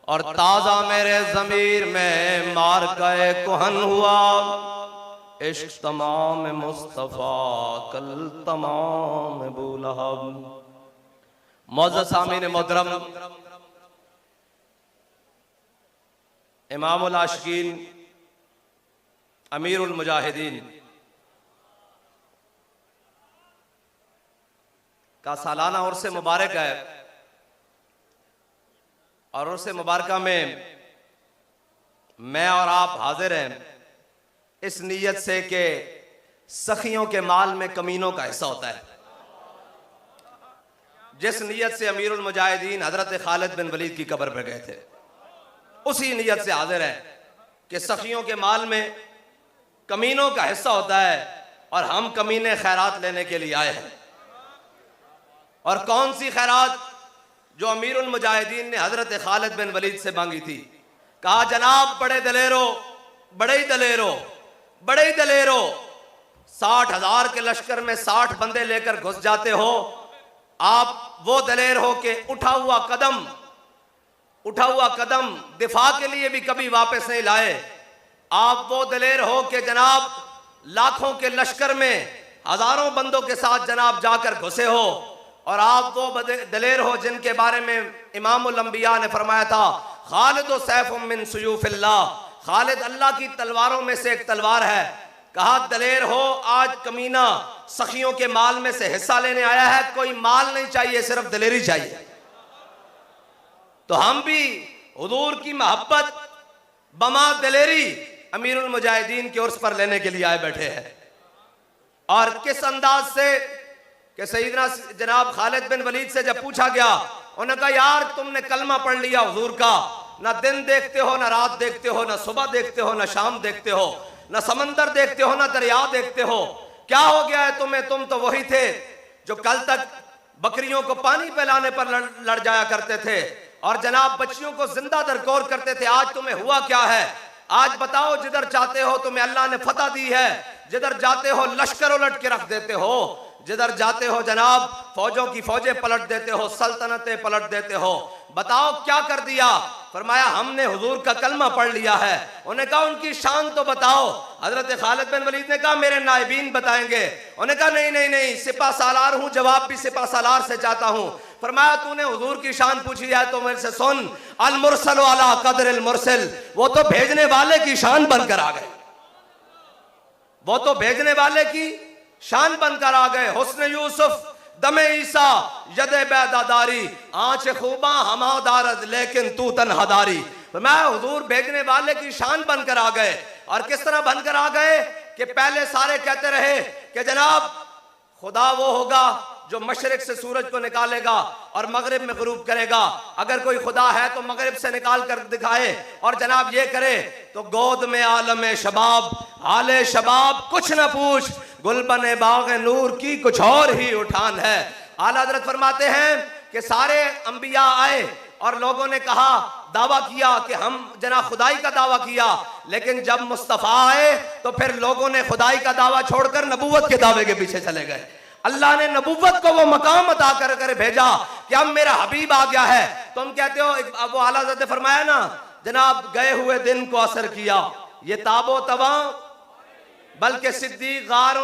और ताजा मेरे ज़मीर में मार गए कुहन हुआ। इश्क तमाम मुस्तफ़ा कल तमाम अबूलहब। मौज़्ज़ज़ सामीन मोहतरम, इमामुल आशिकीन अमीरुल मुजाहिदीन का सालाना उर्स मुबारक है और उर्स मुबारक में मैं और आप हाजिर हैं इस नीयत से कि सखियों के माल में कमीनों का हिस्सा होता है। जिस नीयत से अमीरुल मुजाहिदीन हजरत खालिद बिन वलीद की कब्र पर गए थे, उसी नीयत से हाजिर है कि सखियों के माल में कमीनों का हिस्सा होता है और हम कमीने खैरात लेने के लिए आए हैं। और कौन सी खैरात? जो अमीरुल मुजाहिदीन ने हजरत खालिद बिन वलीद से मांगी थी। कहा, जनाब बड़े दलेरो, बड़े ही दलेरो, बड़े ही दलेरो, 60,000 के लश्कर में 60 बंदे लेकर घुस जाते हो। आप वो दलेर हो कि उठा हुआ कदम दिफा के लिए भी कभी वापस नहीं लाए। आप वो दलेर हो कि जनाब लाखों के लश्कर में हजारों बंदों के साथ जनाब जाकर घुसे हो। और आप वो दलेर हो जिनके बारे में इमामुल अंबिया ने फरमाया था, खालिद सैफुम मिन सुयूफिल्लाह, खालिद अल्लाह की तलवारों में से एक तलवार है। कहा, दलेर हो, आज कमीना सखियों के माल में से हिस्सा लेने आया है। कोई माल नहीं चाहिए, सिर्फ दलेरी चाहिए। तो हम भी हुजूर की मोहब्बत बमा दलेरी अमीरुल मुजाहिदीन के उर्स पर लेने के लिए आए बैठे हैं। और किस अंदाज से कि सईदना जनाब खालिद बिन वलीद से जब पूछा गया, उन्होंने कहा, यार तुमने कलमा पढ़ लिया हुजूर का, ना दिन देखते हो, ना रात देखते हो, ना सुबह देखते हो, ना शाम देखते हो, ना समंदर देखते हो, ना दरिया देखते हो, क्या हो गया है तुम्हें? तुम तो वही थे जो कल तक बकरियों को पानी पिलाने पर लड़ जाया करते थे और जनाब बच्चियों को जिंदा दरकोर करते थे। आज तुम्हें हुआ क्या है? आज बताओ, जिधर चाहते हो तुम्हें अल्लाह ने फतह दी है, जिधर जाते हो लश्कर उलट के रख देते हो, जिधर जाते हो जनाब फौजों की फौजें पलट देते हो, सल्तनतें पलट देते हो। बताओ क्या कर दिया? फरमाया, हमने हुजूर का कलमा पढ़ लिया है। उन्हें कहा, उनकी शान तो बताओ। हजरत खालिद बिन वलीद ने कहा, मेरे नायबीन बताएंगे। उन्हें कहा, नहीं नहीं नहीं, सिपा सालार हूं, जवाब भी सिपा सालार से चाहता हूं। फरमाया, तूने हुजूर की शान पूछी है तो मेरे से सुन, अल मुरसल अला कदर अल मुरसल, वो तो भेजने वाले की शान बनकर आ गए, वो तो भेजने वाले की शान बनकर आ गए। हुस्न यूसुफ दमे ईसा यदे बैदादारी, आंच खूबा हमादारद लेकिन तू तन्हादारी। मैं हुजूर भेजने वाले की शान बनकर आ गए। और किस तरह बनकर आ गए कि पहले सारे कहते रहे कि जनाब खुदा वो होगा जो मशरिक से सूरज को निकालेगा और मगरिब में गुरूब करेगा। अगर कोई खुदा है तो मगरिब से निकाल कर दिखाए और जनाब ये करे तो गोद में आलम शबाब, हाले शबाब कुछ न पूछ, गुलबन बाग नूर की कुछ और ही उठान है। आला हज़रत फरमाते हैं कि सारे अंबिया आए और लोगों ने कहा, दावा किया कि हम जना खुदाई का दावा किया, लेकिन जब मुस्तफ़ा आए तो फिर लोगों ने खुदाई का दावा छोड़कर नबूवत के दावे के पीछे चले गए। अल्लाह ने नबूवत को वो मकाम अता कर भेजा कि अब मेरा हबीब आ गया है। तुम कहते हो, वो आला हज़रत फरमाया ना, जनाब गए हुए दिन को असर किया ये ताबो तवा, बल्कि सिद्दीक गार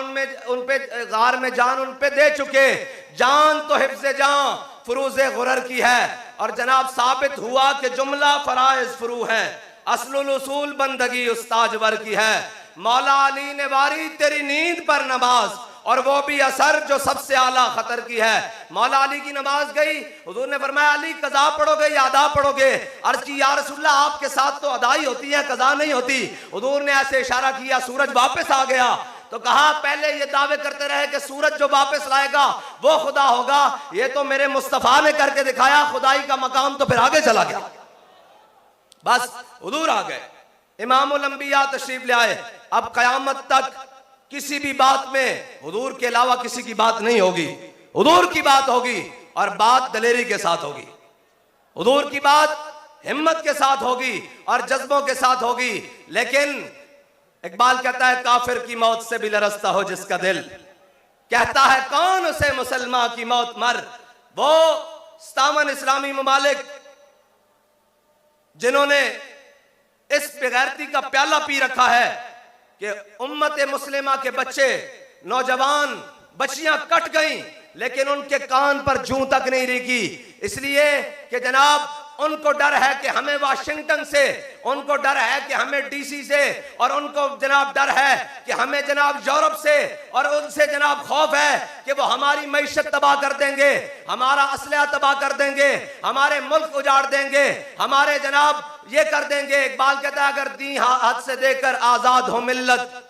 गार में जान उन पे दे चुके। जान तो हिफ्ज़े जान फुरूज़े गुरर की है। और जनाब साबित हुआ कि जुमला फराइज फुरू है, असलुल उसूल बंदगी उस्ताजवर की है। मौला अली ने वारी तेरी नींद पर नमाज, और वो भी असर जो सबसे आला खतर की है। मौला अली की नमाज गई, हुजूर ने फरमाया, अली कज़ा पढ़ोगे या अदा पढ़ोगे? अर्ज़ की, या रसूलल्लाह आपके साथ तो अदाई होती है, कज़ा नहीं होती। हुजूर ने ऐसे इशारा किया, सूरज वापस आ गया। तो कहा, पहले ये दावे करते रहे कि सूरज जो वापस लाएगा वो खुदा होगा, ये तो मेरे मुस्तफ़ा ने करके दिखाया, खुदाई का मकाम तो फिर आगे चला गया। बस हुजूर आ गए, इमामुल अंबिया तशरीफ ले आए। अब कयामत तक किसी भी बात में हुजूर के अलावा किसी की बात नहीं होगी, हुजूर की बात होगी और बात दलेरी के साथ होगी। हुजूर की बात हिम्मत के साथ होगी और जज्बों के साथ होगी। लेकिन इकबाल कहता है, काफिर की मौत से भी लरसता हो जिसका दिल, कहता है कौन उसे मुसलमान की मौत मर। वो 57 इस्लामी ममालिक जिन्होंने इस बेगैरती का प्याला पी रखा है कि उम्मत मुस्लिमा के बच्चे, नौजवान, बच्चियां कट गईं, लेकिन उनके कान पर जूं तक नहीं रेगी। इसलिए कि जनाब उनको डर है कि हमें वाशिंगटन से, उनको डर है कि हमें डीसी से, और उनको जनाब डर है कि हमें जनाब यूरोप से, और उनसे जनाब खौफ है कि वो हमारी मईशत तबाह कर देंगे, हमारा असलहा तबाह कर देंगे, हमारे मुल्क उजाड़ देंगे, हमारे जनाब ये कर देंगे। इकबाल कहता है अगर दी हाथ से देकर आजाद हो मिल्लत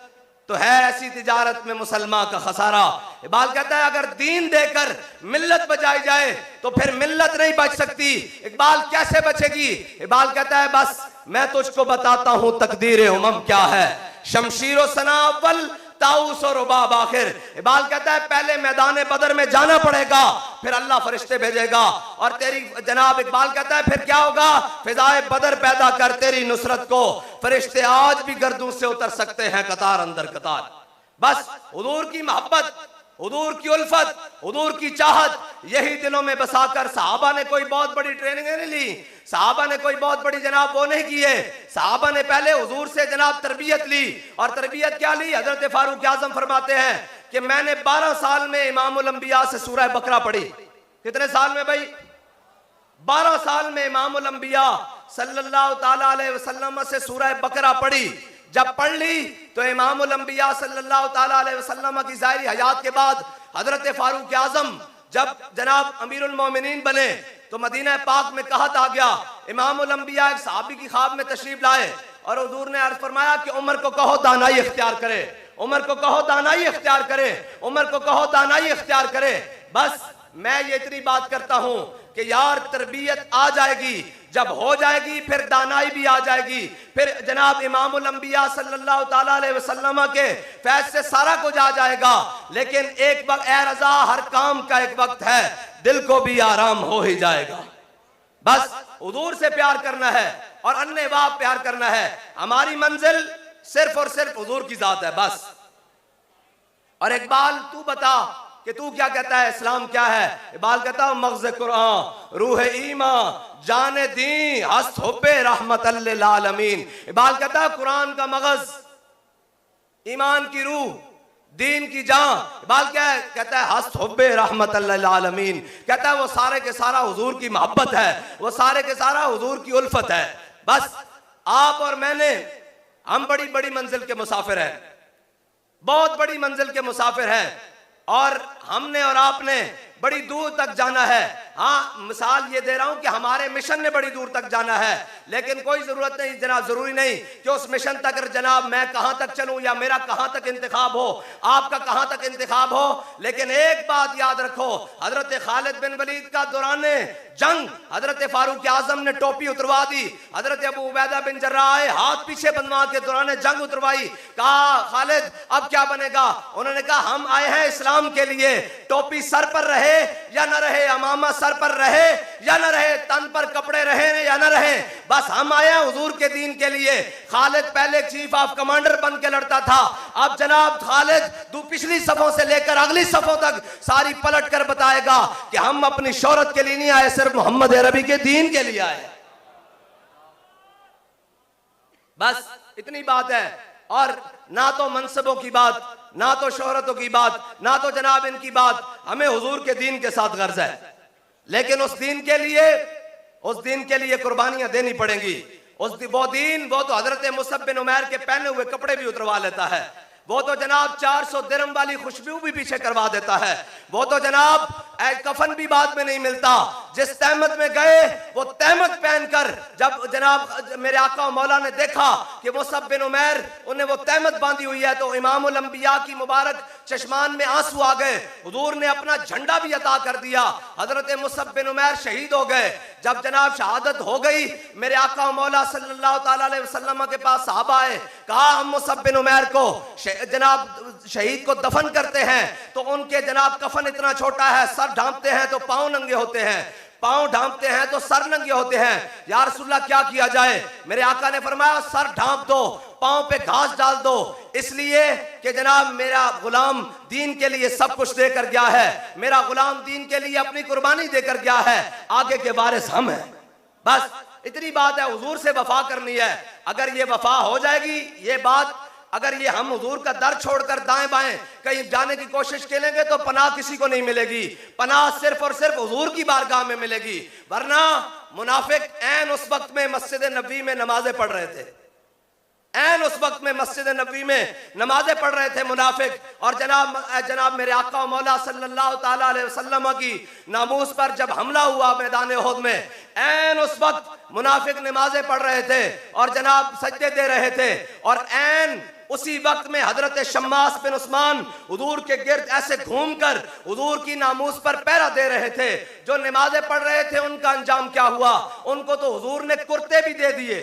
तो है ऐसी तिजारत में मुसलमान का खसारा। इकबाल कहता है अगर दीन देकर मिल्लत बचाई जाए तो फिर मिल्लत नहीं बच सकती। इकबाल कैसे बचेगी? इकबाल कहता है बस मैं तुझको बताता हूं तकदीर उमम क्या है, शमशीर सना अव्वल ताऊस और रुबाब आखिर। इकबाल कहता है पहले मैदान बदर में जाना पड़ेगा, फिर अल्लाह फरिश्ते भेजेगा, और तेरी जनाब इकबाल कहता है फिर क्या होगा, फिजाए बदर पैदा कर तेरी नुसरत को, फरिश्ते आज भी गर्दों से उतर सकते हैं कतार अंदर कतार। बस हुजूर की मोहब्बत, हुजूर की उल्फत, हुजूर की चाहत, यही दिलों में बसाकर सहाबा ने कोई बहुत बड़ी ट्रेनिंग नहीं ली, सहाबा ने कोई बहुत बड़ी जनाब वो नहीं की है। सहाबा ने पहले हुजूर से जनाब तरबियत ली, और तरबियत क्या ली? हजरत फारूक आजम फरमाते हैं कि मैंने 12 साल में इमामुल अंबिया से सूरह बकरा पढ़ी। कितने साल में भाई? 12 साल में इमामुल अंबिया सल्लल्लाहु ताला अलैहि वसल्लम से सूरह बकरा पढ़ी। जब पढ़ ली तो इमामुल अंबिया सल्लल्लाहु ताला अलैहि वसल्लम की ज़ाहिरी हयात के बाद हजरत फारूक आजम जब जनाब अमीरुल मोमिनीन बने तो मदीना पाक में कहा था गया, इमामुल अंबिया एक सहाबी की ख्वाब में तशरीफ लाए, और हुजूर ने अर्ज फरमाया कि उमर को कहो दानाई इख्तियार करे, उमर को कहो दानाई इख्तियार करे, उमर को कहो दानाई इख्तियार करे। बस मैं ये इतनी बात करता हूं कि यार तरबियत आ जाएगी, जब हो जाएगी फिर दानाई भी आ जाएगी, फिर जनाब इमामुल अंबिया सल्लल्लाहु ताला अलैहि वसल्लम के फैज से सारा कुछ आ जाएगा। लेकिन एक वक्त ए रजा, हर काम का एक वक्त है, दिल को भी आराम हो ही जाएगा। बस हुजूर से प्यार करना है और अन्य वाह प्यार करना है। हमारी मंजिल सिर्फ और सिर्फ हुजूर की जात है बस। और इकबाल तू बता कि तू क्या कहता है, इस्लाम क्या है? इकबाल कहता है मग़ज़ कुरान रूह ईमान जाने दी हस्त हुब्बे रहमतल लिल आलमीन। इकबाल कहता है कुरान का मग़ज़, ईमान की रूह, दीन की जान। इकबाल क्या है? कहता है हस्त हुब्बे रहमतल लिल आलमीन। कहता है वो सारे के सारा हुजूर की मोहब्बत है, वो सारे के सारा हुजूर की उल्फत है। बस आप और मैंने, हम बड़ी बड़ी मंजिल के मुसाफिर हैं, बहुत बड़ी मंजिल के मुसाफिर हैं, और हमने और आपने बड़ी दूर तक जाना है। हाँ, मिसाल ये दे रहा हूं कि हमारे मिशन ने बड़ी दूर तक जाना है, लेकिन कोई जरूरत नहीं जनाब, जरूरी नहीं कि उस मिशन तक जनाब मैं कहां तक चलूं या मेरा कहां तक इंतखाब हो, आपका कहां तक इंतखाब हो। लेकिन एक बात याद रखो, हजरत खालिद बिन वलीद का दौरान जंग हजरत फारूक आजम ने टोपी उतरवा दी, हजरत अबू उबैदा बिन जर्राह आए, हाथ पीछे बनवा के दौरान जंग उतरवाई। कहा खालिद अब क्या बनेगा? उन्होंने कहा हम आए हैं इस्लाम के लिए, टोपी सर पर रहे या न रहे, अमामा सर पर रहे या न रहे, तन पर कपड़े रहे या न रहे, बस हम आए हैं हुजूर के दीन के लिए। खालिद पहले चीफ ऑफ कमांडर बन के लड़ता था, अब जनाब खालिद पिछली सफों से लेकर अगली सफों तक सारी पलट कर बताएगा कि हम अपनी शोहरत के लिए नहीं आए, सिर्फ मोहम्मद अरबी के दीन के लिए आए। बस इतनी बात है। और ना तो मनसबों की बात, ना तो शोहरतों की बात, ना तो जनाब इनकी बात, हमें हुजूर के दीन के साथ गर्ज है। लेकिन उस दीन के लिए कुर्बानियां देनी पड़ेंगी। वो तो हजरत मुसअब बिन उमैर के पहने हुए कपड़े भी उतरवा लेता है, वो तो जनाब 400 दिरहम वाली खुशबू भी पीछे करवा देता है, वो तो जनाब कफन भी बाद में नहीं मिलता। जिस तहमत में गए वो तहमत पहनकर जब जनाब मेरे आका मौला ने देखा कि मुसअब बिन उमैर उन्हें वो तहमत बांधी हुई है, तो इमामुल अंबिया की मुबारक चश्मान में आंसू आ गए। हुजूर ने अपना झंडा भी अता कर दिया, हजरत मुसअब बिन उमैर शहीद हो गए। जब जनाब शहादत हो गई, मेरे आका मौला सल्लल्लाहु ताला अलैहि वसल्लम के पास सहाबा आए, कहा हम मुसअब बिन उमैर को जनाब शहीद को दफन करते हैं तो उनके जनाब कफन इतना छोटा है, सर ढांपते हैं तो पांव नंगे होते हैं, पांव ढांपते हैं तो सर नंगे होते हैं। या रसूलल्लाह क्या किया जाए? मेरे आका ने फरमाया सर ढांप दो, पांव पे घास डाल दो, इसलिए कि जनाब मेरा गुलाम दीन के लिए सब कुछ देकर गया है, मेरा गुलाम दीन के लिए अपनी कुर्बानी देकर गया है, आगे के वारिस हम हैं। बस इतनी बात है, हुजूर से वफा करनी है। अगर ये वफा हो जाएगी, ये बात अगर ये हम हुजूर का दर छोड़कर दाएं बाएं कहीं जाने की कोशिश करेंगे तो पनाह किसी को नहीं मिलेगी। पनाह सिर्फ और सिर्फ हुजूर की बारगाह में मिलेगी। वरना मुनाफिक ऐन उस वक्त में मस्जिद नबी में नमाजें पढ़ रहे थे, ऐन उस वक्त में मस्जिद नबी में नमाजें पढ़ रहे थे मुनाफिक। और जनाब मेरे आका मौला सल्लल्लाहु ताला अलैहि वसल्लम की नामूस पर जब हमला हुआ मैदान उहद में, ऐन उस वक्त मुनाफिक नमाजें पढ़ रहे थे और जनाब सजदे दे रहे थे। और ऐन उसी वक्त में हजरत शम्मास बिन उस्मान हुजूर के गिर्द ऐसे घूमकर हुजूर की नामूस पर पहरा दे रहे थे। जो नमाजें पढ़ रहे थे उनका अंजाम क्या हुआ? उनको तो हुजूर ने कुर्ते भी दे दिए।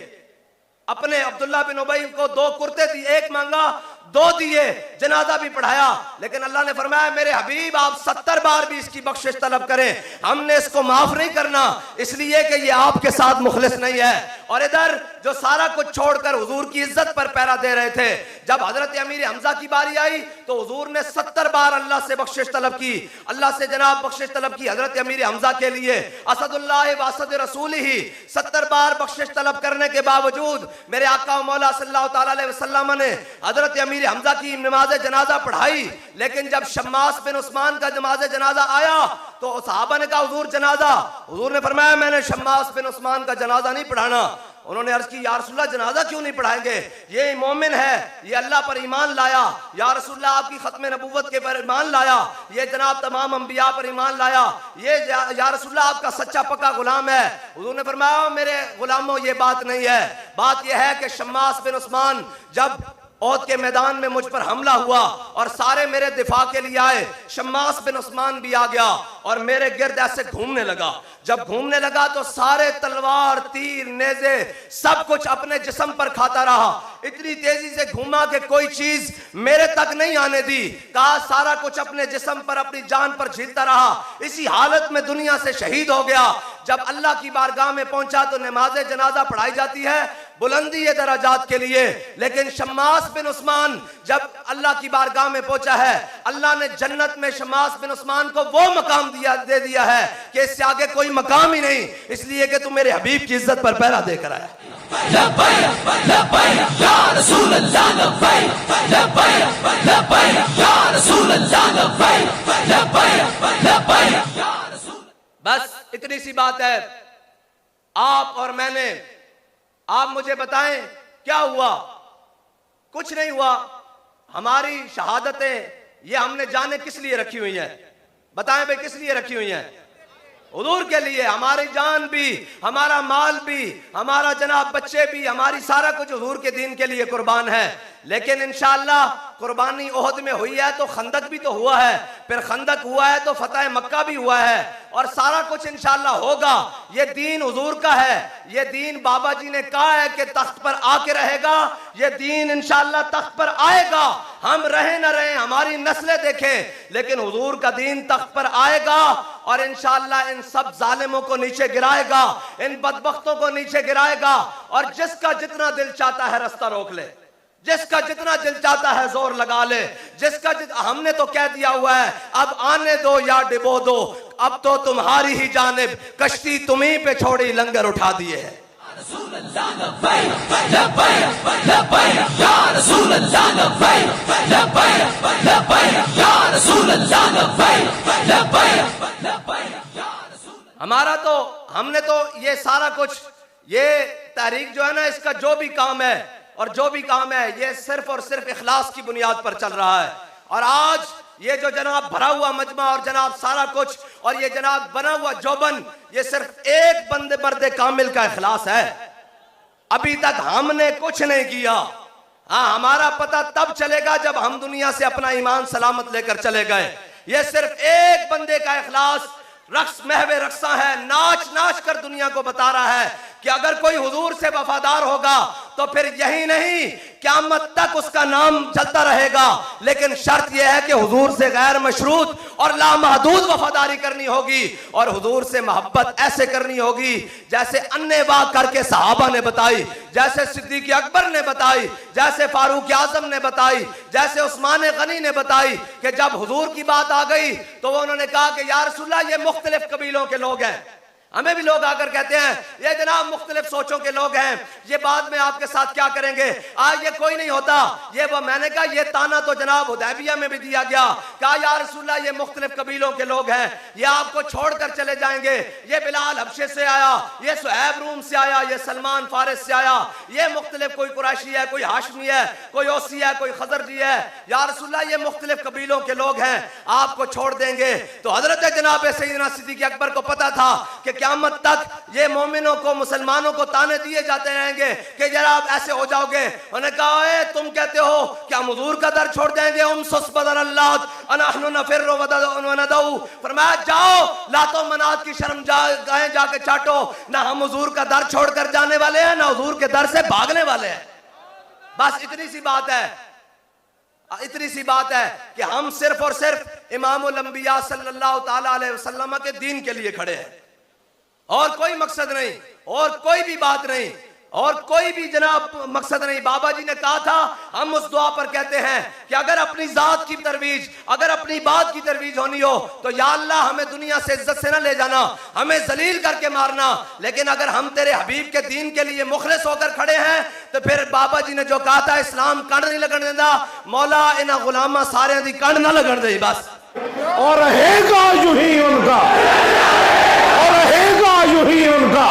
अपने अब्दुल्ला बिन उबई को 2 कुर्ते दिए, 1 मांगा 2 दिए, जनाजा भी पढ़ाया। लेकिन अल्लाह ने फरमाया मेरे हबीब आप 70 बार भी इसकी बख्शिश तलब करें, हमने इसको माफ नहीं करना, इसलिए कि ये आपके साथ मुखलिस नहीं है। और इधर जो सारा कुछ छोड़कर हुजूर की इज्जत पर पहरा दे रहे थे, जब हजरत अमीर हमजा की बारी आई तो हुजूर ने 70 बार अल्लाह से बख्शिश तलब की, अल्लाह से जनाब बख्शिश तलब की हजरत अमीर हमजा के लिए। असदुल्लाह व असद रसूल ही 70 बार बख्शिश तलब करने के बावजूद मेरे आका मौला सल्लल्लाहु ताला अलैहि वसल्लम ने हजरत अमीर हमजा की नमाज जनाजा पढ़ाई। लेकिन जब शम्मास बिन उस्मान का नमाज जनाजा आया तो सहाबा ने कहा हुजूर जनाजा, हुजूर ने फरमाया मैंने शम्मास बिन उस्मान का जनाजा नहीं पढ़ाना। उन्होंने अर्ज की या रसूलल्लाह जनाजा क्यों नहीं पढ़ाएंगे? ये मोमिन है, ये अल्लाह पर ईमान लाया, या रसूलल्लाह आपकी खत्म नबूवत के पर ईमान लाया, ये जनाब तमाम अंबिया पर ईमान लाया, ये या रसूलल्लाह आपका सच्चा पक्का गुलाम है। हुजूर ने फरमाया मेरे गुलामों ये बात नहीं है, बात यह है कि शम्मास बिन उस्मान जब ओहद के मैदान में मुझ पर हमला हुआ और सारे मेरे दिफा के लिए आए, शम्मास बिन उस्मान भी आ गया और मेरे गिर्द ऐसे घूमने लगा। जब घूमने लगा तो सारे तलवार तीर नेज़े सब कुछ अपने जिस्म पर खाता रहा, इतनी तेजी से घूमा कि कोई चीज मेरे तक नहीं आने दी। कहा सारा कुछ अपने जिस्म पर अपनी जान पर झीलता रहा, इसी हालत में दुनिया से शहीद हो गया। जब अल्लाह की बारगाह में पहुंचा तो नमाज जनाजा पढ़ाई जाती है बुलंदी ये दराजात के लिए। लेकिन शम्मास बिन उस्मान जब अल्लाह की बारगाह में पहुंचा है, अल्लाह ने जन्नत में शम्मास बिन उस्मान को वो मकाम दे दिया है कि इससे आगे कोई मकाम ही नहीं, इसलिए कि तू मेरे हबीब की इज्जत पर पहरा देकर आया। बस इतनी सी बात है। आप और मैंने, आप मुझे बताएं क्या हुआ? कुछ नहीं हुआ। हमारी शहादतें ये हमने जाने किस लिए रखी हुई हैं? बताएं भाई किस लिए रखी हुई हैं? हुजूर के लिए। हमारी जान भी, हमारा माल भी, हमारा जनाब बच्चे भी, हमारी सारा कुछ हुजूर के दीन के लिए कुर्बान है। लेकिन इंशाअल्लाह कुर्बानी ओहद में हुई है तो खंदक भी तो हुआ है, फिर खंदक हुआ है तो फतह मक्का भी हुआ है, और सारा कुछ इंशाअल्लाह होगा। ये दीन हुजूर का है, ये दीन बाबा जी ने कहा है कि तख्त पर आके रहेगा, ये दीन इंशाअल्लाह तख्त पर आएगा। हम रहे न रहे, हमारी नस्लें देखें, लेकिन हुजूर का दीन तख्त पर आएगा और इंशाअल्लाह इन सब जालिमों को नीचे गिराएगा, इन बदबख्तों को नीचे गिराएगा। और जिसका जितना दिल चाहता है रास्ता रोक ले, जिसका जितना दिल चाहता है जोर लगा ले, जिसका हमने तो कह दिया हुआ है अब आने दो या डिबो दो, अब तो तुम्हारी ही जानिब कश्ती तुम्ही पे छोड़ी लंगर उठा दिए है। हमारा तो, हमने तो ये सारा कुछ, ये तहरीक जो है ना, इसका जो भी काम है और जो भी काम है ये सिर्फ और सिर्फ इखलास की बुनियाद पर चल रहा है। और आज ये जो जनाब भरा हुआ मजमा और जनाब सारा कुछ और ये जनाब बना हुआ जोबन, ये सिर्फ एक बंदे मर्दे कामिल का इखलास है। अभी तक हमने कुछ नहीं किया। हाँ, हमारा पता तब चलेगा जब हम दुनिया से अपना ईमान सलामत लेकर चले गए। ये सिर्फ एक बंदे का इखलास रक्स महवे रक्सा है, नाच नाच कर दुनिया को बता रहा है कि अगर कोई हुजूर से वफादार होगा तो फिर यही नहीं क़यामत तक उसका नाम चलता रहेगा। लेकिन शर्त यह है कि हुजूर से गैर मशरूत और लामहदूद वफादारी करनी होगी, और हुजूर से मोहब्बत ऐसे करनी होगी जैसे अन्ने वाह करके सहाबा ने बताई, जैसे सिद्दीक़ अकबर ने बताई, जैसे फारूक आजम ने बताई, जैसे उस्मान गनी ने बताई कि जब हुजूर की बात आ गई तो उन्होंने कहा कि या रसूलल्लाह ये मुख्तलिफ कबीलों के लोग हैं, हमें भी लोग आकर कहते हैं ये जनाब मुख्तलिफ सोचों के लोग हैं, ये बाद में आपके साथ क्या करेंगे, आज ये कोई नहीं होता। ये वो मैंने कहा ये ताना तो जनाब हुदैबिया में भी दिया गया, कहा या रसूलल्लाह ये मुख्तलिफ कबीलों के लोग हैं, ये आपको छोड़कर चले जाएंगे। ये बिलाल हबशे से आया, ये सुहैब रूम से आया, ये सलमान फारिस से आया, ये मुख्तलिफ कोई कुरैशी है, कोई हाशमी है, कोई ओसी है, कोई खजरजी है। या रसूलल्लाह ये मुख्तलिफ कबीलों के लोग हैं, आपको छोड़ देंगे। तो हजरत जनाब सैयदना सिद्दीक़ अकबर को पता था कि क़यामत तक ये मोमिनों को, मुसलमानों को ताने दिए जाते रहेंगे कि जनाब ऐसे हो जाओगे। उन्होंने कहा तुम कहते हो क्या हम हुजूर का दर छोड़ देंगे, फरमाया जाओ लातो मनात की शर्म गाहें जाके चाटो, ना हम हुजूर का दर छोड़कर जाने वाले हैं, ना हुजूर के दर से भागने वाले हैं। बस इतनी सी बात है, इतनी सी बात है कि हम सिर्फ और सिर्फ इमामुल अंबिया सल्लल्लाहु ताला अलैहि वसल्लम के दीन के लिए खड़े हैं, और कोई मकसद नहीं, और कोई भी बात नहीं, और कोई भी जनाब मकसद नहीं। बाबा जी ने कहा था, हम उस दुआ पर कहते हैं कि अगर अपनी जात की तरवीज, अगर अपनी बात की तरवीज होनी हो तो या अल्लाह हमें दुनिया से इज्जत से ना ले जाना, हमें जलील करके मारना, लेकिन अगर हम तेरे हबीब के दीन के लिए मुखलिस होकर खड़े हैं तो फिर बाबा जी ने जो कहा था इस्लाम कंड नहीं लगन देता, मौला इन्हां गुलामा सारे दी कंड ना लगन दे बस। और रहेगा यूं ही उनका, और रहेगा यूं ही उनका,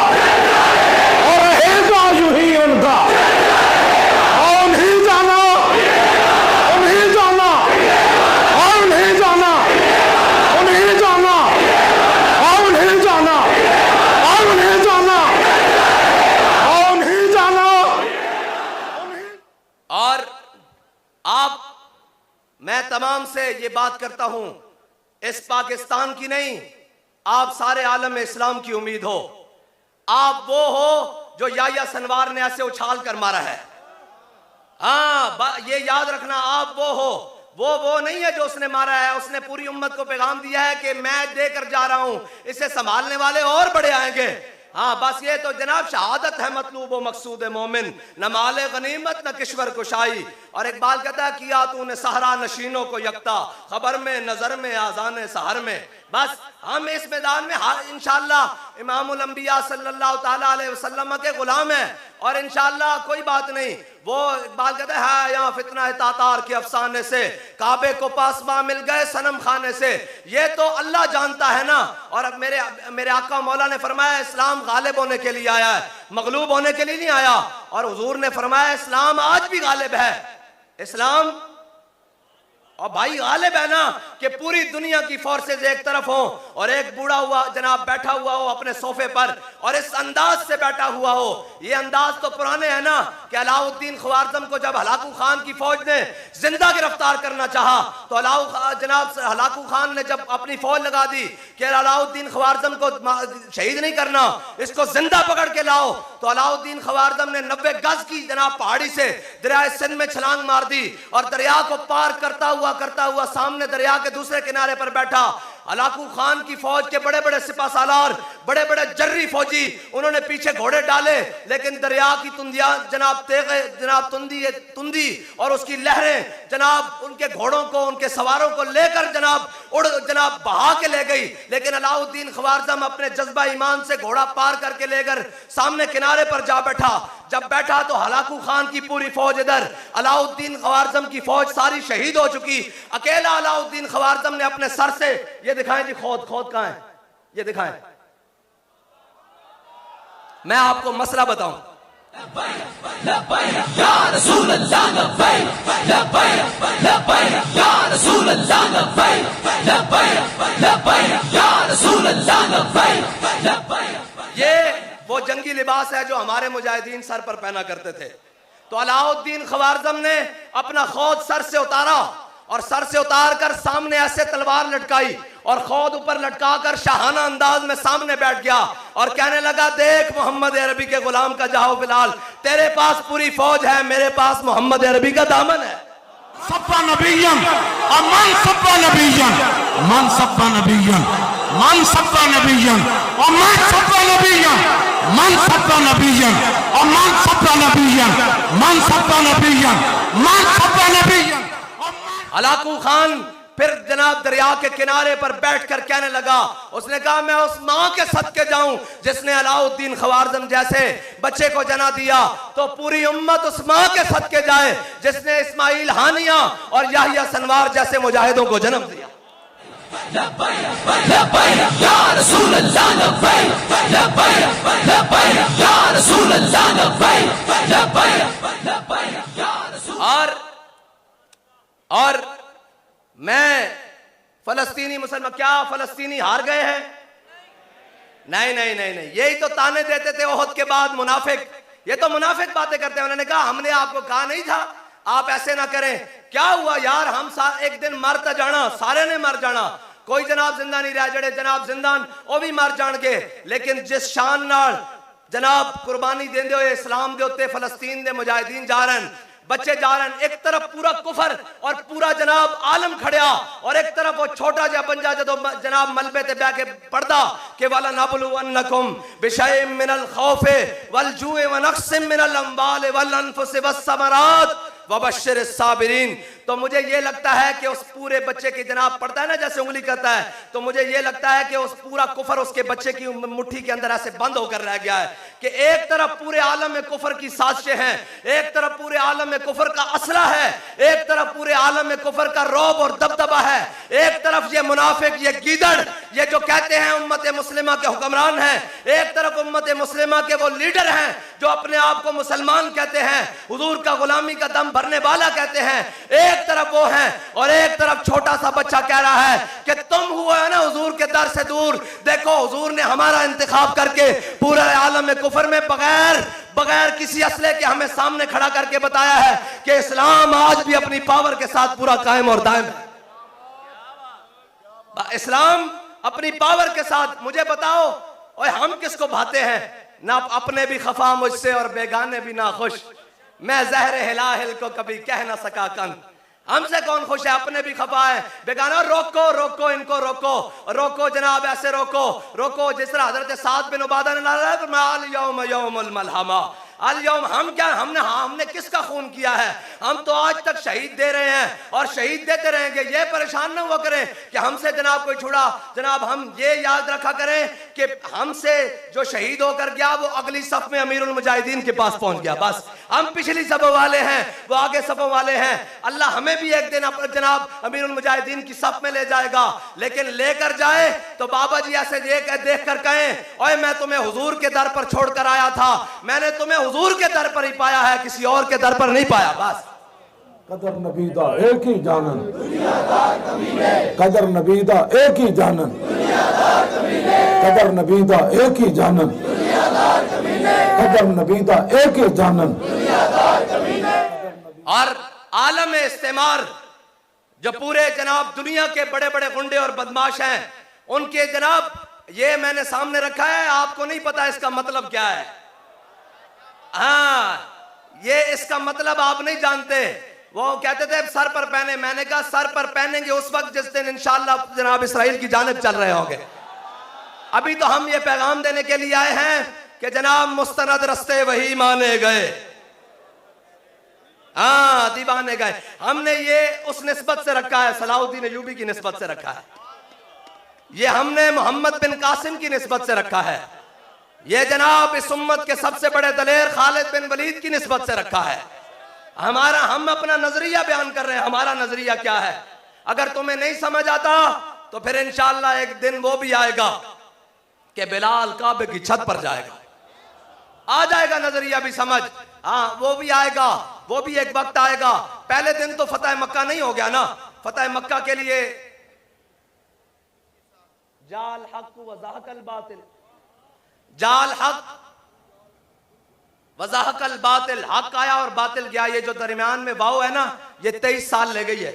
और रहेगा यूं ही उनका। और नहीं जाना, और नहीं जाना, और नहीं जाना, और नहीं जाना, और नहीं जाना, और नहीं जाना, और नहीं जाना। और आप, मैं तमाम से ये बात करता हूं, इस पाकिस्तान की नहीं, आप सारे आलम इस्लाम की उम्मीद हो। आप वो हो जो याया सनवार ने ऐसे उछाल कर मारा है। हाँ, ये याद रखना, आप वो हो, वो नहीं है जो उसने मारा है। उसने पूरी उम्मत को पैगाम दिया है कि मैं देकर जा रहा हूं, इसे संभालने वाले और बड़े आएंगे। हाँ, बस ये तो जनाब शहादत है मतलूब व मकसूद मोमिन, न माले गनीमत न किश्वर कुशाई। और इकबाल कहता है किया तूने सहरा नशीनों को यकता, खबर में नजर में आजान सहर में। बस हम इस मैदान में इंशाअल्लाह इमामुल अंबिया सल्लल्लाहु ताला अलैहि वसल्लम के गुलाम हैं, और इंशाअल्लाह कोई बात नहीं। वो इकबाल कहता है यहाँ फितना है तातार के अफसाने से, काबे को पासबा मिल गए सनम खाने से। ये तो अल्लाह जानता है ना। और अब मेरे आका मौला ने फरमाया इस्लाम गालिब होने के लिए आया है, मगलूब होने के लिए नहीं आया। और हुजूर ने फरमाया इस्लाम आज भी गालिब है, इस्लाम। और भाई गालिब है ना कि पूरी दुनिया की फोर्सेज एक तरफ हो और एक बूढ़ा हुआ जनाब बैठा हुआ हो अपने सोफे पर, और इस अंदाज से बैठा हुआ हो। ये अंदाज तो पुराने है ना कि अलाउद्दीन ख्वारज़म को जब हलाकू खान की फौज ने जिंदा गिरफ्तार करना चाहा तो जनाब हलाकू खान ने जब अपनी फौज लगा दी कि अलाउद्दीन ख्वारज़म को शहीद नहीं करना, इसको जिंदा पकड़ के लाओ, तो अलाउद्दीन ख्वारज़म ने 90 गज की जनाब पहाड़ी से दरिया सिंध में छलांग मार दी, और दरिया को पार करता हुआ सामने दरिया के दूसरे किनारे पर बैठा। हलाकू खान की फौज के बड़े बड़े सिपा सालार, बड़े बड़े जर्री फौजी, उन्होंने पीछे घोड़े डाले, लेकिन दरिया की तुंदियां जनाब तुंदी और उसकी लहरें जनाब उनके घोड़ों को, उनके सवारों को लेकर जनाब बहा के ले गई। लेकिन अलाउद्दीन ख्वारज़म अपने जज्बा ईमान से घोड़ा पार करके लेकर सामने किनारे पर जा बैठा। जब बैठा तो हलाकू खान की पूरी फौज इधर, अलाउद्दीन ख्वारज़म की फौज सारी शहीद हो चुकी। अकेला अलाउद्दीन ख्वारज़म ने अपने सर से, ये दिखाएं जी, खोद कहां है, ये दिखाएं, मैं आपको मसला बताऊं। ये वो जंगी लिबास है जो हमारे मुजाहिदीन सर पर पहना करते थे। तो अलाउद्दीन ख्वारज़म ने अपना खौद सर से उतारा, और सर से उतार कर सामने ऐसे तलवार लटकाई, और खौद ऊपर लटका कर शाहाना अंदाज में सामने बैठ गया और कहने लगा देख मोहम्मद अरबी के गुलाम का जाओ बिलाल, तेरे पास पूरी फौज है, मेरे पास मोहम्मद अरबी का दामन है। सब्बा नबिय्यन अमन सब्बा नबिय्यन मन सब्बा नबिय्यन मन सब्बा नबिय्यन अमन सब्बा नबिय्यन मन सब्बा नबिय्यन अमन सब्बा नबिय्यन मन सब्बा नबियन मन सब्बा नबिय्यन। हलाकू खान फिर जनाब दरिया के किनारे पर बैठकर कहने लगा, उसने कहा मैं उस मां के सदके जाऊं जिसने अलाउद्दीन ख्वारिज़म जैसे बच्चे को जना दिया, तो पूरी उम्मत उस मां के सदके जाए जिसने इस्माइल हानिया और याहिया सनवार जैसे मुजाहिदों को जन्म दिया। और मैं फलस्तीनी मुसलमान, क्या फलस्तीनी हार गए हैं? नहीं नहीं नहीं नहीं, यही तो ताने देते थे ओहद के बाद मुनाफिक, ये तो मुनाफिक बातें करते हैं। उन्होंने कहा हमने आपको कहा नहीं था आप ऐसे ना करें। क्या हुआ यार, हम एक दिन मरता जाना, सारे ने मर जाना, कोई जनाब जिंदा नहीं रहा, जड़े जनाब जिंदान वो भी मर जाएंगे। लेकिन जिस शान नाल जनाब कुर्बानी देंदे हुए इस्लाम दे उत्ते फलस्तीन दे मुजाहिदीन जा रहे हैं, बच्चे जा रहे हैं, एक तरफ पूरा कुफर और पूरा जनाब आलम खड़िया, और एक तरफ वो छोटा जा बंजा जो जनाब मलबे ते बैठ के पढ़दा कि वाला नबलुवन्नकुम बिशैइन मिनल खौफे वल जुए व नक्सिम मिनल अम्वाल वल अनफुस वस्समरात वबश्शिर साबिरीन। तो मुझे ये लगता है कि उस पूरे बच्चे की जनाब पढ़ता है ना जैसे उंगली करता है, तो मुझे ये लगता है कि उस पूरा कुफर उसके बच्चे की मुट्ठी के अंदर ऐसे बंद होकर रह गया है कि एक तरफ पूरे आलम में कुफर की साजिशें हैं, एक तरफ पूरे आलम में कुफर का असला है, एक तरफ पूरे आलम में कुफर का रौब और दबदबा है, एक तरफ ये मुनाफिक, ये गीदड़, ये जो कहते हैं उम्मत मुस्लिमा के हुक्मरान हैं, एक तरफ उम्मत मुस्लिमा के वो लीडर हैं जो अपने आप को मुसलमान कहते हैं, हुजूर का गुलामी का दम भरने वाला कहते हैं, एक तरफ वो हैं, और एक तरफ छोटा सा बच्चा कह रहा है कि तुम हुआ है ना हुजूर के दर से दूर, देखो हुजूर ने हमारा इंतखाब करके पूरे आलम में कुफर में बगैर किसी असले के हमें सामने खड़ा करके बताया है कि इस्लाम आज भी अपनी पावर के साथ पूरा कायम और दायम है। इस्लाम अपनी पावर के साथ। मुझे बताओ और हम किसको भाते हैं? ना अपने भी खफा मुझसे और बेगाने भी ना खुश, मैं जहर हिलाहिल को कभी कह ना सका कन। हमसे कौन खुश है? अपने भी खफा है, बेगाना। रोको रोको इनको, रोको रोको जनाब, ऐसे रोको रोको जिस तरह हजरत साद बिन उबादा ने यौम यौमुल मलहमा, अल-यौम, हम क्या, हमने किसका खून किया है? हम तो आज तक शहीद दे रहे हैं और शहीद देते रहेंगे। ये परेशान ना हुआ करें कि हमसे जनाब कोई छुड़ा। जनाब हम ये याद रखा करें कि हमसे जो शहीद होकर गया वो अगली सफ में अमीरुल मुजाहिदीन के पास पहुंच गया। बस हम पिछली सफों वाले हैं, वो आगे सफों वाले हैं। अल्लाह हमें भी एक दिन जनाब अमीरुल मुजाहिदीन की सफ में ले जाएगा, लेकिन लेकर जाए तो बाबा जी ऐसे देख कर कहें, ओए मैं तुम्हें हुजूर के दर पर छोड़कर आया था, मैंने तुम्हें हुजूर के दर पर ही पाया है, किसी और के दर पर नहीं पाया। बस कदर नबीदा एक ही जानन, कदर नबीदा एक ही जानन, कदर नबीदा एक ही जानन, कदर नबीदा एक ही जानन। और आलम इस्तेमार जो पूरे जनाब दुनिया के बड़े बड़े गुंडे और बदमाश हैं, उनके जनाब ये मैंने सामने रखा है, आपको नहीं पता इसका मतलब क्या है। हाँ, ये इसका मतलब आप नहीं जानते। वो कहते थे सर पर पहने, मैंने कहा सर पर पहनेंगे उस वक्त जिस दिन इंशाअल्लाह जनाब इसराइल की जानिब चल रहे होंगे। अभी तो हम ये पैगाम देने के लिए आए हैं कि जनाब मुस्तनद रस्ते वही माने गए, हाँ दीवाने गए। हमने ये उस निस्बत से रखा है, सलाहुद्दीन अय्यूबी की निस्बत से रखा है, ये हमने मोहम्मद बिन कासिम की निस्बत से रखा है, ये जनाब इस उम्मत के सबसे बड़े दलेर खालिद बिन वलीद की निस्बत से रखा है। हम अपना नजरिया बयान कर रहे हैं। हमारा नजरिया क्या है? अगर तुम्हें नहीं समझ आता तो फिर इंशाअल्लाह एक दिन वो भी आएगा कि बिलाल काबे की छत पर जाएगा, आ जाएगा नजरिया भी समझ। हाँ वो भी आएगा, वो भी एक वक्त आएगा। पहले दिन तो फतेह मक्का नहीं हो गया ना। फतेह मक्का के लिए जाल हक वज़ाहकल बातिल, जाल हक वज़ाहकल बातिल, हक आया और बातिल गया। ये जो दरमियान में वाव है ना, ये 23 साल ले गई है।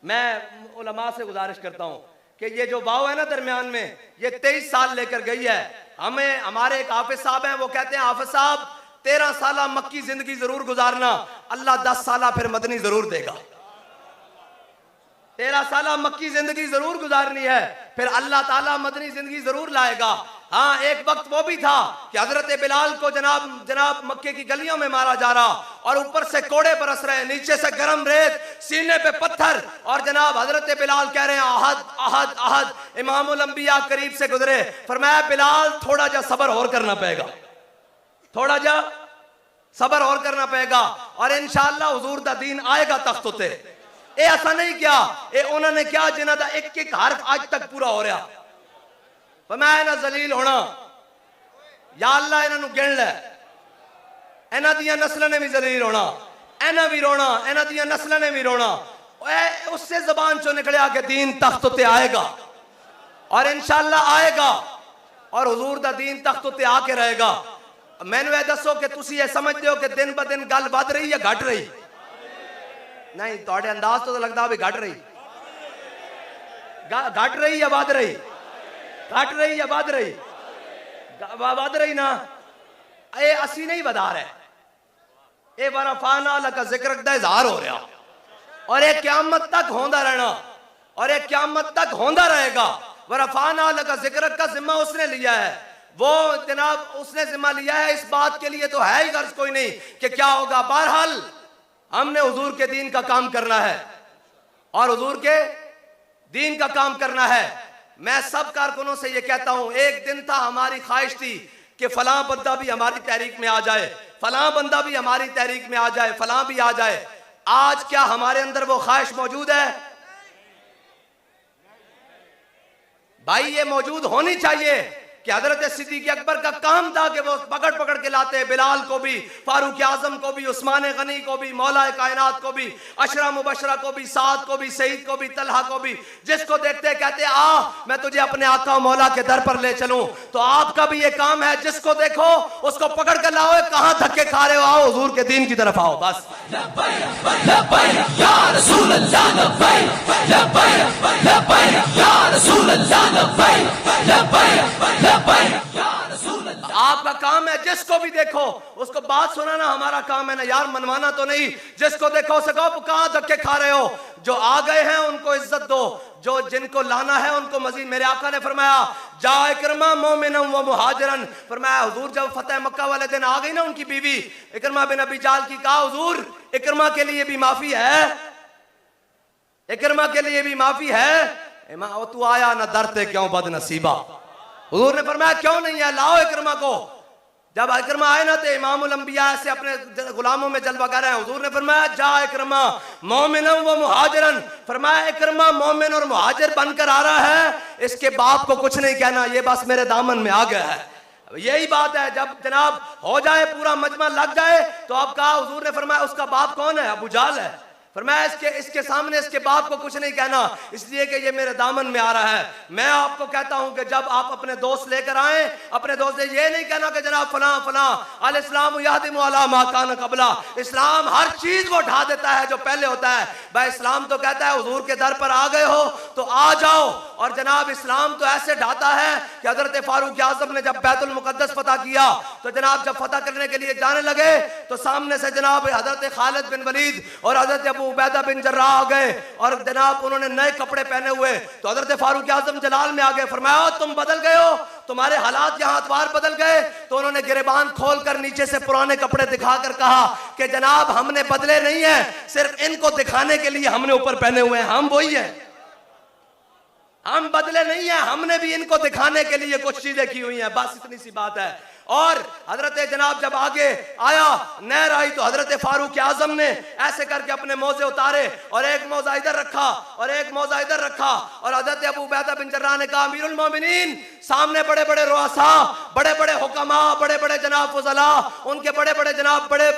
मैं उलमा से गुजारिश करता हूं कि ये जो वाव है ना दरमियान में, ये 23 साल लेकर गई है। हमें हमारे एक हाफिज साहब हैं, वो कहते हैं हाफिज साहब 13 साल मक्की जिंदगी जरूर गुजारना, अल्लाह 10 साल फिर मदनी जरूर देगा। 13 साल मक्की जिंदगी जरूर गुजारनी है, फिर अल्लाह ताला मदनी जिंदगी जरूर लाएगा। हाँ, एक वक्त वो भी था कि हजरत बिलाल को जनाब मक्के की गलियों में मारा जा रहा, और ऊपर से कोड़े बरस रहे, नीचे से गर्म रेत, सीने पे पत्थर, और जनाब हजरत बिलाल कह रहे हैं अहद अहद अहद। इमामुल अंबिया करीब से गुजरे, फरमाया बिलाल थोड़ा जा सब्र और करना पड़ेगा, थोड़ा जा सब्र और करना पड़ेगा, और इंशाअल्लाह हुजूर दा दीन आएगा तख्त उते। ए ऐसा नहीं क्या, ए उन्होंने क्या जिन्हां दा एक एक हरफ आज तक पूरा हो रहा, फरमाया ना जलील होना, या अल्लाह इन्हों गिन लै, इन्हां दियां नस्लां ने भी जलील होना, इन्हां भी रोना, इन्हां दियां नस्लां ने भी रोना। उससे जबान चो निकलिया कि दीन तख्त उते आएगा, और इंशाअल्लाह आएगा, और हुजूर दा दीन तख्त उते आके रहेगा। मैनू ये दसो कि तुसी ये समझते हो कि दिन ब दिन गल वध रही या घट रही? नहीं, तुहाडे अंदाज तो लगता भी घट रही, घट रही या वध रही? घट रही या वध रही? वध रही ना। ये असी नहीं वधा रहे, ये वरफाना लका जिक्र दा इज़हार हो रहा, और ये क़यामत तक होंदा रहना, और ये क़यामत तक होंदा रहेगा। वरफाना लका जिक्र का जिम्मा उसने लिया है, वो जनाब उसने जिम्मा लिया है, इस बात के लिए तो है ही गर्ज कोई नहीं कि क्या होगा। बहरहाल हमने हुजूर के दीन का काम करना है, और हुजूर के दीन का काम करना है। मैं सब कारकुनों से ये कहता हूं, एक दिन था हमारी ख्वाहिश थी कि फलां बंदा भी हमारी तहरीक में आ जाए, फलां बंदा भी हमारी तहरीक में आ जाए, फलां भी आ जाए। आज क्या हमारे अंदर वो ख्वाहिश मौजूद है? भाई ये मौजूद होनी चाहिए कि हजरत सिद्दीक़ अकबर का काम था कि वो पकड़ पकड़ के लाते बिलाल को भी, फारूक आजम को भी, उस्मान गनी को भी, मौला कायनात को भी, अशरा मुबशरा को भी, साद को भी, सईद को भी, तलहा को भी, जिसको देखते कहते आ मैं तुझे अपने आका मौला के दर पर ले चलूं। तो आपका भी ये काम है, जिसको देखो उसको पकड़ कर लाओ, कहां धक्के खा रहे हो, आओ हुजूर के दीन की तरफ आओ। बस आपका काम है, जिसको भी देखो उसको बात सुनाना हमारा काम है ना यार, मनवाना तो नहीं। जिसको देखो सको कहां धक्के खा रहे हो, जो आ गए हैं उनको इज्जत दो, जो जिनको लाना है उनको मजीद। मेरे आका ने फरमाया जा इकरमा मोमिनन व मुहाजिरन, फरमाया हुजूर जब फतेह मक्का वाले दिन आ गई ना उनकी बीवी इकरमा बिन अबी जाल की, कहा हुजूर इकरमा के लिए भी माफी है, इकरमा के लिए भी माफी है। तू आया ना डरते क्यों बदनसीबा, हुजूर ने फरमाया क्यों नहीं है, लाओ इकरमा को। जब इकरमा आए ना तो इमामुल अंबिया से अपने गुलामों में जलवा कर रहे हैं, हुजूर ने फरमाया जा इकरमा मोमिनन व मुहाजिरन, फरमाया इकरमा मोमिन और मुहाजिर बनकर आ रहा है, इसके बाप को कुछ नहीं कहना, ये बस मेरे दामन में आ गया है। यही बात है, जब जनाब हो जाए पूरा मजमा लग जाए तो आप कहा, हुजूर ने फरमाया उसका बाप कौन है, अबू जाल है, फरमाया इसके सामने इसके बाप को कुछ नहीं कहना, इसलिए कि ये मेरे दामन में आ रहा है। मैं आपको कहता हूं कि जब आप अपने दोस्त लेकर आए, अपने दोस्त से ये नहीं कहना कि जनाब फलां फलां, अल इस्लाम यादिमु अला मा कान क़बला, इस्लाम हर चीज को ढा देता है जो पहले होता है। भाई इस्लाम तो कहता है हुजूर के दर पर आ गए हो तो आ जाओ, और जनाब इस्लाम तो ऐसे ढाता है कि हजरत फारूक आजम ने जब बैतुल मुकद्दस फतह किया तो जनाब जब फतह करने के लिए जाने लगे तो सामने से जनाब हजरत खालिद बिन वलीद और हजरत अबू उबैदा बिन जर्राह आ गए, और जनाब उन्होंने नए कपड़े पहने हुए, तो हजरत फारूक आजम जलाल में आ गए, फरमाया तुम बदल गए हो, तुम्हारे हालात यहाँ अतवार बदल गए। तो उन्होंने गिरेबान खोलकर नीचे से पुराने कपड़े दिखाकर कहा कि जनाब हमने बदले नहीं है, सिर्फ इनको दिखाने के लिए हमने ऊपर पहने हुए हैं, हम वही है, हम बदले नहीं है, हमने भी इनको दिखाने के लिए कुछ चीजें की हुई हैं, बस इतनी सी बात है। और हजरत जनाब जब आगे आया, नहर आई, तो हजरत फारूक आजम ने ऐसे करके अपने मोजे उतारे और एक मोजा इधर रखा और एक मोजा इधर रखा, और हजरत अबू उबैदा बिन जर्राह ने कहा अमीरुल मोमिनीन, सामने बड़े बड़े रुअसा, बड़े बड़े हुक्मा, बड़े बड़े जनाब फुज़ला, उनके बड़े बड़े जनाब बड़े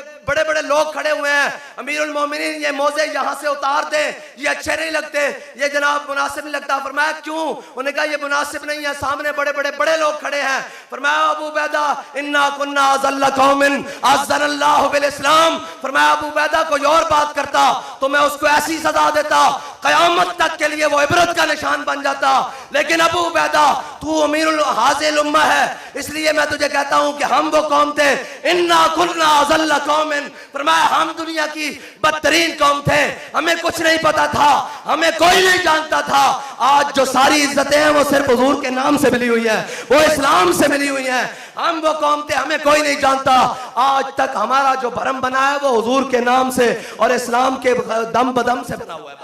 बड़े लोग खड़े हुए हैं, अमीरुल मोमिनीन ये मोजे यहाँ से उतार दे, ये अच्छे नहीं लगते, ये जनाब मुनासिब नहीं लगता। फरमाया क्यों? उन्होंने कहा ये मुनासिब नहीं है, सामने बड़े बड़े लोग खड़े हैं। फरमाया अबू उबैदा इन्ना कुन्ना अज़ल्ला कौमिन अज़्ज़नल्लाहु बिल इस्लाम, फरमाया अबू उबैदा कोई और बात करता तो मैं उसको ऐसी सजा देता क़यामत तक के लिए वो इबरत का निशान बन जाता। लेकिन अबू उबैदा तू अमीरुल हाज़िल उम्मा है, इसलिए मैं तुझे कहता हूं कि हम वो कौम थे, इन्ना कुन्ना अज़ल्ल कौमिन, फरमाया हम दुनिया की बदतरीन कौम थे, हमें कुछ नहीं पता था, हमें कोई नहीं जानता था। आज जो सारी इज्जतें हैं वो सिर्फ हुजूर के नाम से मिली हुई है, वो इस्लाम से मिली हुई है। हम वो कौम थे, हमें कोई नहीं जानता। आज तक हमारा जो भरम बना है वो हुजूर के नाम से और इस्लाम के दम बदम से बना हुआ है।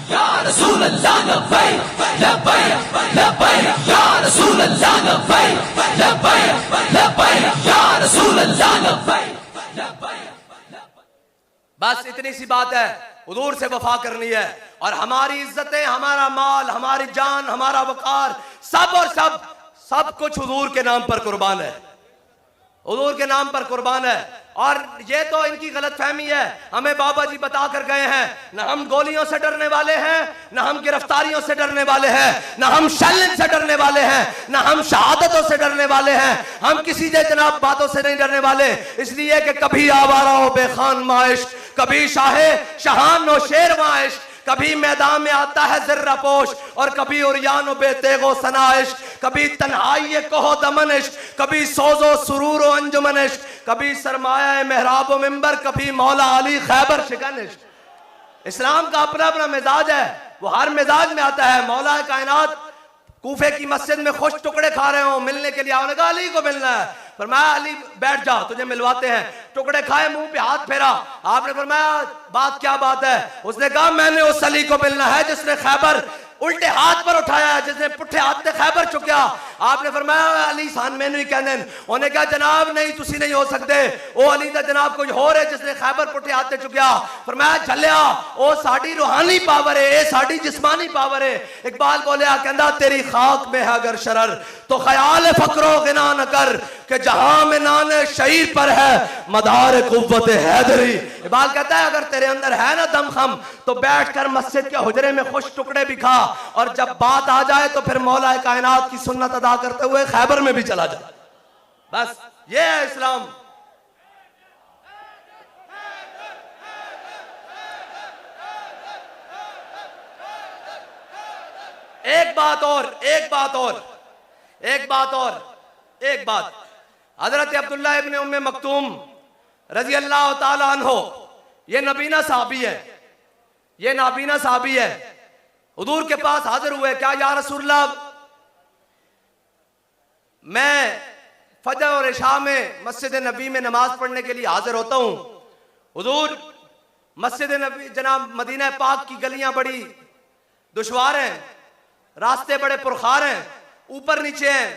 या रसूल अल्लाह लब्बैक लब्बैक लब्बैक या रसूल अल्लाह लब्बैक लब्बैक लब्बैक या रसूल अल्लाह लब्बैक लब्बैक। बस इतनी सी बात है, हुजूर से वफा करनी है और हमारी इज्जतें, हमारा माल, हमारी जान, हमारा वकार, सब और सब कुछ हुजूर के नाम पर कुर्बान है, हुजूर के नाम पर कुर्बान है। और ये तो इनकी गलत फहमी है, हमें बाबा जी बता कर गए हैं, ना हम गोलियों से डरने वाले हैं, ना हम गिरफ्तारियों से डरने वाले हैं, ना हम शल्ल से डरने वाले हैं, ना हम शहादतों से डरने वाले हैं। हम किसी दे जनाब बातों से नहीं डरने वाले, इसलिए कि कभी आवारा हो बेखान माइश, कभी शाहान हो शेर माइश, कभी मैदान में आता है ज़र्रा पोश और कभी उरियान बेतेगो सनाइश, कभी तन्हाई कहो दमनिश, कभी सोजो सुरूर अंजुमनिश, कभी सरमाया मेहराब मिंबर, कभी मौला अली खैबर शिकनिश। इस्लाम का अपना अपना मिजाज है, वो हर मिजाज में आता है। मौला कायनात कूफे की मस्जिद में खुश टुकड़े खा रहे हो, मिलने के लिए आपने कहा अली को मिलना है, फरमाया अली बैठ जा तुझे मिलवाते हैं। टुकड़े खाए, मुंह पे हाथ फेरा, आपने फरमाया बात क्या बात है? उसने कहा मैंने उस अली को मिलना है जिसने खैबर उल्टे हाथ पर उठाया, जिसने पुठे हाथ से खैबर चुकिया। आपने फरमाया अली सान मैंने ही कहने, उन्हें कहा जनाब नहीं तुसी नहीं हो सकते, ओ अली दा जनाब कोई होर है जिसने खैबर पुठे हाथ से चुकिया। फरमाया झलिया ओ साडी रूहानी पावर है, ए साडी जिस्मानी पावर है। इकबाल बोलिया कहंदा तेरी खाक में है अगर शरर तो ख्याल फकरो गिना न कर, कि जहां में नाने शहीर पर है मदार कुव्वत हैदरी। इकबाल कहता है अगर तेरे अंदर है ना दमखम तो बैठकर मस्जिद के हुजरे में खुश टुकड़े भी खा, और जब बात आ जाए तो फिर मौला कायनात की सुन्नत अदा करते हुए खैबर में भी चला जाए। बस ये है इस्लाम। एक बात हजरत अब्दुल्ला इब्ने उम्मे मक्तूम रजी अल्लाह ताला अन्हो, ये नबीना साहबी है, ये नाबीना साहबी है। हुजूर के पास हाजिर हुए, क्या या रसूलल्लाह मैं फजर और इशा में मस्जिद नबी में नमाज पढ़ने के लिए हाजिर होता हूँ। हुजूर मस्जिद नबी जनाब मदीना पाक की गलियां बड़ी दुश्वार हैं, रास्ते बड़े पुरखार हैं, ऊपर नीचे हैं।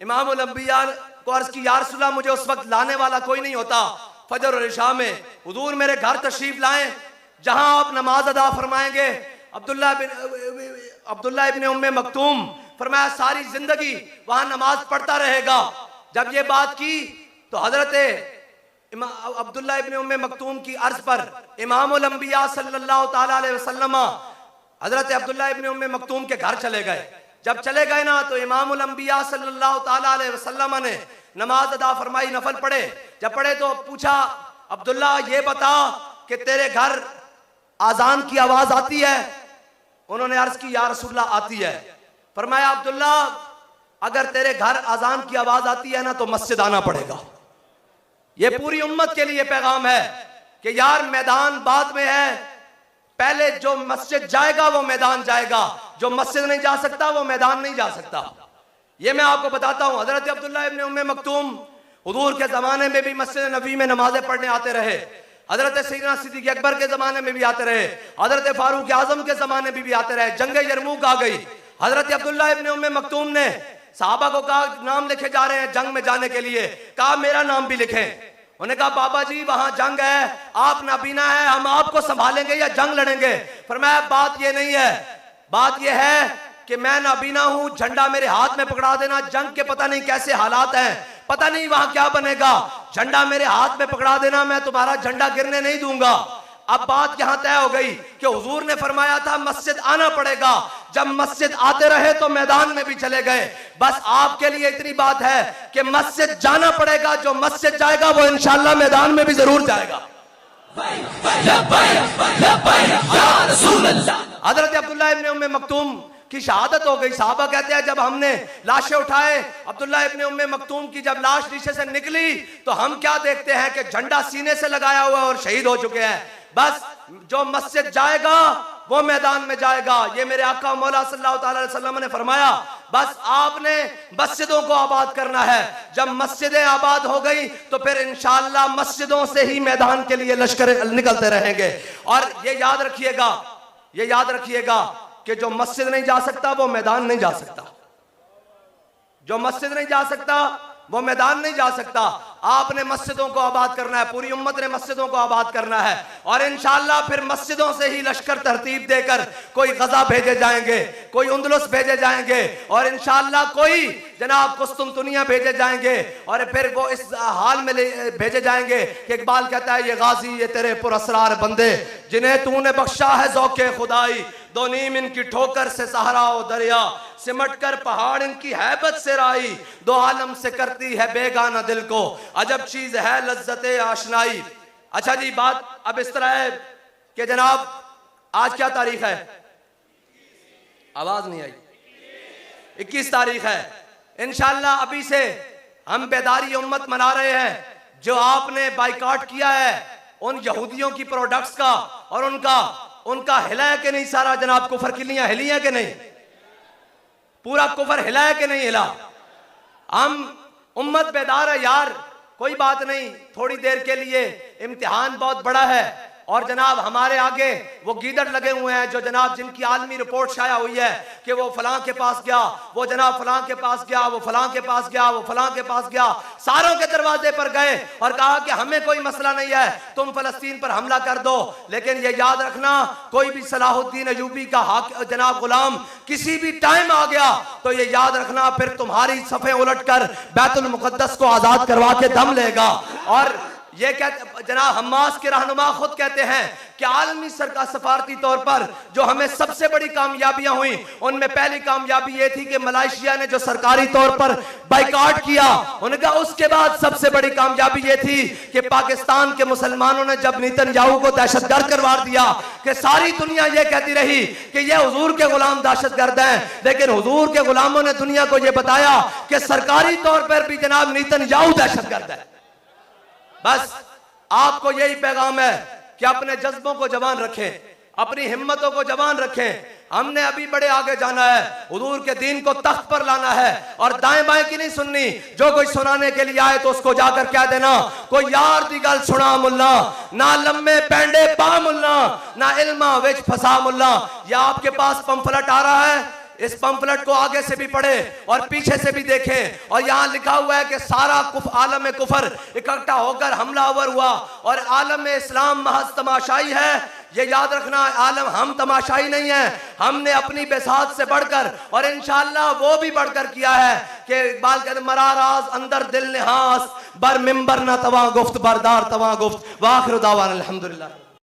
इमामुल अंबिया को अर्ज की या रसूलल्लाह मुझे उस वक्त लाने वाला कोई नहीं होता फजर और इशा में, हुजूर मेरे घर तशरीफ लाएं जहां आप नमाज अदा फरमाएंगे। अब्दुल्ला इब्ने उम्मे मक्तूम फरमाया सारी जिंदगी वहां नमाज पढ़ता रहेगा। जब ये बात की तो हजरत अब्दुल्ला इब्ने उम्मे मक्तूम की अर्ज पर इमामुल अंबिया सल्लल्लाहु ताला अलैहि वसल्लम हजरत अब्दुल्ला इब्ने उम्मे मक्तूम के घर चले गए। जब चले गए ना तो इमामुल अंबिया सल्लल्लाहु ताला अलैहि वसल्लम ने नमाज अदा फरमाई, नफल पढ़े। जब पढ़े तो पूछा अब्दुल्ला ये बता कि तेरे घर आजान की आवाज आती है? उन्होंने अर्ज की या रसूलल्लाह आती है। फरमाया अब्दुल्ला अगर तेरे घर आजान की आवाज आती है ना तो मस्जिद आना पड़ेगा। ये पूरी उम्मत के लिए पैगाम है कि यार मैदान बाद में है, पहले जो मस्जिद जाएगा वो मैदान जाएगा, जो मस्जिद नहीं जा सकता वो मैदान नहीं जा सकता। ये मैं आपको बताता हूं। हजरत अब्दुल्ला इब्ने उम्मे मक्तूम हुजूर के जमाने में भी मस्जिद नबी में नमाजें पढ़ने आते रहे, हजरत सैयदना सिद्दीक अकबर के जमाने में भी आते रहे, हजरत फारूक आजम के जमाने में भी आते रहे। जंग यरमूक आ गई, हजरत अब्दुल्ला इब्ने उम्मे मक्तूम ने साहबा को कहा नाम लिखे जा रहे हैं जंग में जाने के लिए, कहा मेरा नाम भी लिखें। उन्होंने कहा बाबा जी वहां जंग है, आप नाबीना है, हम आपको संभालेंगे या जंग लड़ेंगे? फरमाया बात ये नहीं है, बात ये है कि मैं नाबीना हूं, झंडा मेरे हाथ में पकड़ा देना, जंग के पता नहीं कैसे हालात हैं, पता नहीं वहां क्या बनेगा, झंडा मेरे हाथ में पकड़ा देना, मैं तुम्हारा झंडा गिरने नहीं दूंगा। अब बात यहां तय हो गई कि हुजूर ने फरमाया था मस्जिद आना पड़ेगा, जब मस्जिद आते रहे तो मैदान में भी चले गए। बस आपके लिए इतनी बात है कि मस्जिद जाना पड़ेगा, जो मस्जिद जाएगा वो इंशाअल्लाह मैदान में भी जरूर जाएगा। हजरत अब्दुल्लाह इब्ने उम्मे मक्तूम की शहादत हो गई। साहबा कहते हैं जब हमने लाशें उठाए, अब्दुल्लाह इब्ने उम्मे मक्तूम की जब लाश नीचे से निकली तो हम क्या देखते हैं कि झंडा सीने से लगाया हुआ और शहीद हो चुके हैं। बस जो मस्जिद जाएगा वो मैदान में जाएगा। ये मेरे आका मौला सल्लल्लाहु अलैहि वसल्लम ने फरमाया, बस आपने मस्जिदों को आबाद करना है। जब मस्जिदें आबाद हो गई तो फिर इंशाअल्लाह मस्जिदों से ही मैदान के लिए लश्कर निकलते रहेंगे। और ये याद रखिएगा कि जो मस्जिद नहीं जा सकता वो मैदान नहीं जा सकता, जो मस्जिद नहीं जा सकता वो मैदान नहीं जा सकता। आपने मस्जिदों को आबाद करना है, पूरी उम्मत ने मस्जिदों को आबाद करना है और इंशाअल्लाह फिर मस्जिदों से ही लश्कर तरतीब देकर कोई गजा भेजे जाएंगे, कोई उंदलुस भेजे जाएंगे और इंशाअल्लाह कोई जनाब कुस्तुनतुनिया भेजे जाएंगे और फिर वो इस हाल में भेजे जाएंगे कि इकबाल कहता है ये गाजी ये तेरे पुरअसरार बंदे जिन्हें तूने बख्शा है ज़ौक़े खुदाई, दो नीम इनकी ठोकर से सहारा ओ दरिया, सिमट कर पहाड़ इनकी हैबत से राई, दो आलम से करती है बेगाना दिल को, अजब चीज है लज्जते आशनाई। अच्छा जी, बात अब इस तरह है कि जनाब आज क्या तारीख है? आवाज नहीं आई। 21 तारीख है। इंशाअल्लाह अभी से हम बेदारी उम्मत मना रहे हैं। जो आपने बाइकाट किया है उन यहूदियों की प्रोडक्ट्स का और उनका हिला है कि नहीं? सारा जनाब कुफर किलियां हिली है कि नहीं? पूरा कुफर हिला है कि नहीं हिला? हम उम्मत बेदार है यार, कोई बात नहीं, थोड़ी देर के लिए इम्तिहान बहुत बड़ा है और जनाब हमारे आगे वो गीदड़ लगे हुए हैं जो जनाब जिनकी आलमी रिपोर्ट शाया हुई है कि वो फलां के पास गया, वो जनाब फलां के पास गया, वो फलां के पास गया, वो फलां के पास गया, सारों के दरवाजे पर गए और कहा कि हमें कोई मसला नहीं है, तुम फलस्तीन पर हमला कर दो। लेकिन ये याद रखना, कोई भी सलाहुद्दीन अयूबी का जनाब गुलाम किसी भी टाइम आ गया तो ये याद रखना फिर तुम्हारी सफ़े उलट कर बैतुल मुक़द्दस को आज़ाद करवा के दम लेगा। और ये कहते जनाब हमास के रहनुमा खुद कहते हैं कि आलमी सरकार सफारती तौर पर जो हमें सबसे बड़ी कामयाबियां हुई उनमें पहली कामयाबी ये थी कि मलेशिया ने जो सरकारी तौर पर बाइकाट किया, उनका उसके बाद सबसे बड़ी कामयाबी ये थी कि पाकिस्तान के मुसलमानों ने जब नेतन्याहू को दहशतगर्द करवार दिया कि सारी दुनिया ये कहती रही कि ये हुजूर के गुलाम दहशतगर्द हैं, लेकिन हुजूर के गुलामों ने दुनिया को ये बताया कि सरकारी तौर पर भी जनाब नेतन्याहू दहशतगर्द है। बस आपको यही पैगाम है कि अपने जज्बों को जवान रखें, अपनी हिम्मतों को जवान रखें। हमने अभी बड़े आगे जाना है, हुजूर के दीन को तख्त पर लाना है और दाएं बाएं की नहीं सुननी। जो कोई सुनाने के लिए आए तो उसको जाकर कह देना कोई यार दी गल सुना मुल्ला, ना लम्बे पैंडे पा मुल्ला, ना इल्मा विच फसा मुल्ला। या आपके पास पंफलेट आ रहा है, इस पंफलेट को आगे से भी पढ़े और पीछे से भी देखें और यहाँ लिखा हुआ है कि सारा आलम कुफर इकट्ठा होकर हमलावर हुआ और आलम इस्लाम महज तमाशाई है। ये याद रखना, आलम हम तमाशाई नहीं है, हमने अपनी बेसात से बढ़कर और इंशाअल्लाह वो भी बढ़कर किया है कि इकबाल कहते मराराज अंदर दिल निहास बर मिंबर न तवा गुफ्त बरदार तवा गुफ्त वाखिर दावाना अल्हम्दुलिल्लाह।